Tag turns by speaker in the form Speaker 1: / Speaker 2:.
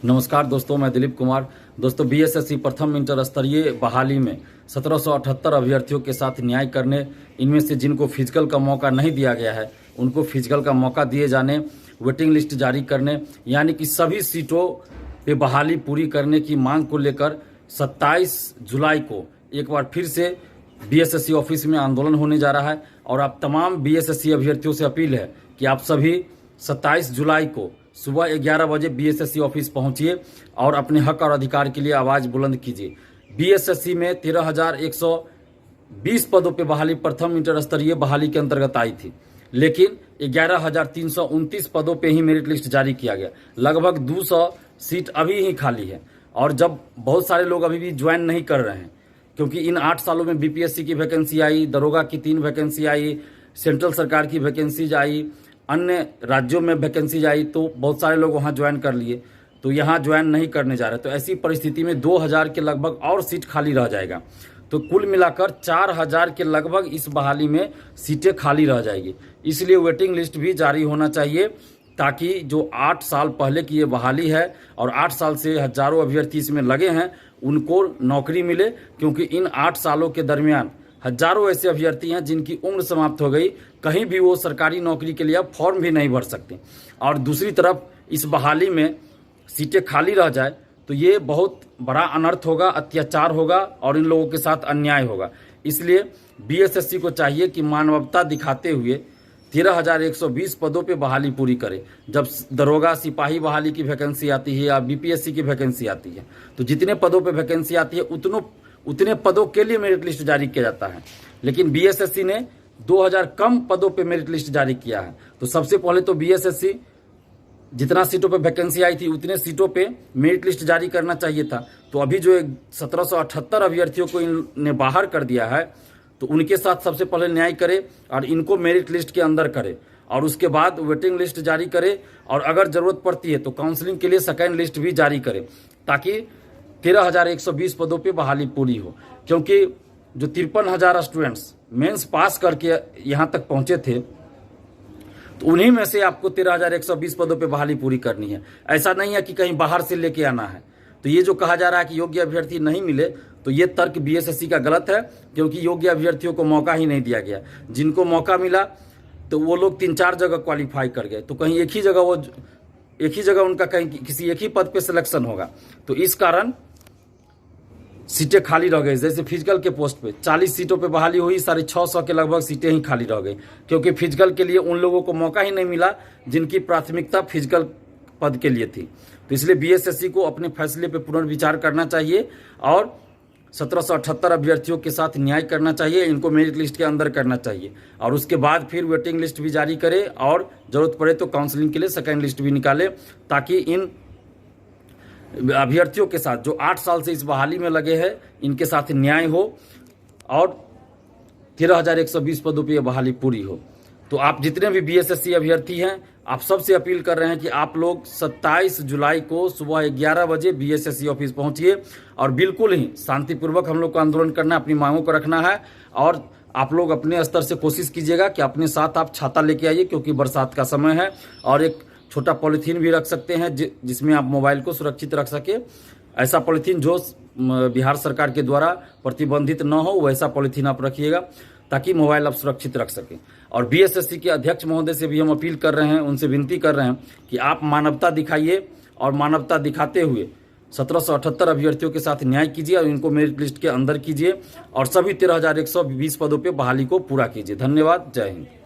Speaker 1: नमस्कार दोस्तों, मैं दिलीप कुमार। दोस्तों, बीएसएससी प्रथम इंटर स्तरीय बहाली में 1778 अभ्यर्थियों के साथ न्याय करने, इनमें से जिनको फिजिकल का मौका नहीं दिया गया है उनको फिजिकल का मौका दिए जाने, वेटिंग लिस्ट जारी करने, यानी कि सभी सीटों पे बहाली पूरी करने की मांग को लेकर 27 जुलाई को एक बार फिर से बीएसएससी ऑफिस में आंदोलन होने जा रहा है। और आप तमाम बीएसएससी अभ्यर्थियों से अपील है कि आप सभी 27 जुलाई को सुबह 11 बजे बीएसएससी ऑफिस पहुंचिए और अपने हक और अधिकार के लिए आवाज़ बुलंद कीजिए। बीएसएससी में 13,120 पदों पे बहाली प्रथम इंटर स्तरीय बहाली के अंतर्गत आई थी, लेकिन 11,329 पदों पे ही मेरिट लिस्ट जारी किया गया। लगभग 200 सीट अभी ही खाली है। और जब बहुत सारे लोग अभी भी ज्वाइन नहीं कर रहे हैं, क्योंकि इन 8 सालों में बीपीएससी की वैकेंसी आई, दरोगा की 3 वैकेंसी आई, सेंट्रल सरकार की वैकेंसीज आई, अन्य राज्यों में वैकेंसीज आई, तो बहुत सारे लोग वहाँ ज्वाइन कर लिए, तो यहाँ ज्वाइन नहीं करने जा रहे। तो ऐसी परिस्थिति में 2000 के लगभग और सीट खाली रह जाएगा। तो कुल मिलाकर 4000 के लगभग इस बहाली में सीटें खाली रह जाएगी। इसलिए वेटिंग लिस्ट भी जारी होना चाहिए, ताकि जो 8 साल पहले की ये बहाली है और 8 साल से हजारों अभ्यर्थी इसमें लगे हैं, उनको नौकरी मिले। क्योंकि इन 8 सालों के दरमियान हजारों ऐसे अभ्यर्थी हैं जिनकी उम्र समाप्त हो गई, कहीं भी वो सरकारी नौकरी के लिए अब फॉर्म भी नहीं भर सकते। और दूसरी तरफ इस बहाली में सीटें खाली रह जाए तो ये बहुत बड़ा अनर्थ होगा, अत्याचार होगा और इन लोगों के साथ अन्याय होगा। इसलिए बीएसएससी को चाहिए कि मानवता दिखाते हुए 13,120 पदों पे बहाली पूरी करे। जब दरोगा सिपाही बहाली की वैकेंसी आती है या बीपीएससी की वैकेंसी आती है, तो जितने पदों पे वैकेंसी आती है उतने पदों के लिए मेरिट लिस्ट जारी किया जाता है। लेकिन बीएसएससी ने 2000 कम पदों पे मेरिट लिस्ट जारी किया है। तो सबसे पहले तो बीएसएससी जितना सीटों पे वैकेंसी आई थी उतने सीटों पे मेरिट लिस्ट जारी करना चाहिए था। तो अभी जो 1778 अभ्यर्थियों को इन्हें बाहर कर दिया है, तो उनके साथ सबसे पहले न्याय करे और इनको मेरिट लिस्ट के अंदर करे, और उसके बाद वेटिंग लिस्ट जारी करे, और अगर जरूरत पड़ती है तो काउंसलिंग के लिए सेकेंड लिस्ट भी जारी करे, ताकि 13,120 पदों पे बहाली पूरी हो। क्योंकि जो 53,000 स्टूडेंट्स मेंस पास करके यहाँ तक पहुँचे थे, तो उन्हीं में से आपको 13,120 पदों पे बहाली पूरी करनी है। ऐसा नहीं है कि कहीं बाहर से लेके आना है। तो ये जो कहा जा रहा है कि योग्य अभ्यर्थी नहीं मिले, तो ये तर्क बीएसएससी का गलत है, क्योंकि योग्य अभ्यर्थियों को मौका ही नहीं दिया गया। जिनको मौका मिला तो वो लोग 3-4 जगह क्वालिफाई कर गए, तो कहीं एक ही जगह उनका कहीं किसी एक ही पद पे सिलेक्शन होगा। तो इस कारण सीटें खाली रह गई। जैसे फिजिकल के पोस्ट पे 40 सीटों पे बहाली हुई, 650 के लगभग सीटें ही खाली रह गई, क्योंकि फिजिकल के लिए उन लोगों को मौका ही नहीं मिला जिनकी प्राथमिकता फिजिकल पद के लिए थी। तो इसलिए बीएसएससी को अपने फैसले पे पुनर्विचार करना चाहिए और 1778 अभ्यर्थियों के साथ न्याय करना चाहिए, इनको मेरिट लिस्ट के अंदर करना चाहिए, और उसके बाद फिर वेटिंग लिस्ट भी जारी करे, और जरूरत पड़े तो काउंसलिंग के लिए सेकेंड लिस्ट भी निकाले, ताकि इन अभ्यर्थियों के साथ जो 8 साल से इस बहाली में लगे हैं, इनके साथ न्याय हो और 13,120 पदों पर यह बहाली पूरी हो। तो आप जितने भी बीएसएससी अभ्यर्थी हैं, आप सबसे अपील कर रहे हैं कि आप लोग 27 जुलाई को सुबह 11 बजे बीएसएससी ऑफिस पहुंचिए, और बिल्कुल ही शांतिपूर्वक हम लोग को आंदोलन करना है, अपनी मांगों को रखना है। और आप लोग अपने स्तर से कोशिश कीजिएगा कि अपने साथ आप छाता लेके आइए, क्योंकि बरसात का समय है, और एक छोटा पॉलीथीन भी रख सकते हैं जिसमें आप मोबाइल को सुरक्षित रख सके। ऐसा पॉलीथीन जो बिहार सरकार के द्वारा प्रतिबंधित न हो, वैसा पॉलीथीन आप रखिएगा, ताकि मोबाइल आप सुरक्षित रख सकें। और बीएसएससी के अध्यक्ष महोदय से भी हम अपील कर रहे हैं, उनसे विनती कर रहे हैं कि आप मानवता दिखाइए, और मानवता दिखाते हुए 1778 अभ्यर्थियों के साथ न्याय कीजिए और इनको मेरिट लिस्ट के अंदर कीजिए, और सभी 13,120 पदों पर बहाली को पूरा कीजिए। धन्यवाद। जय हिंद।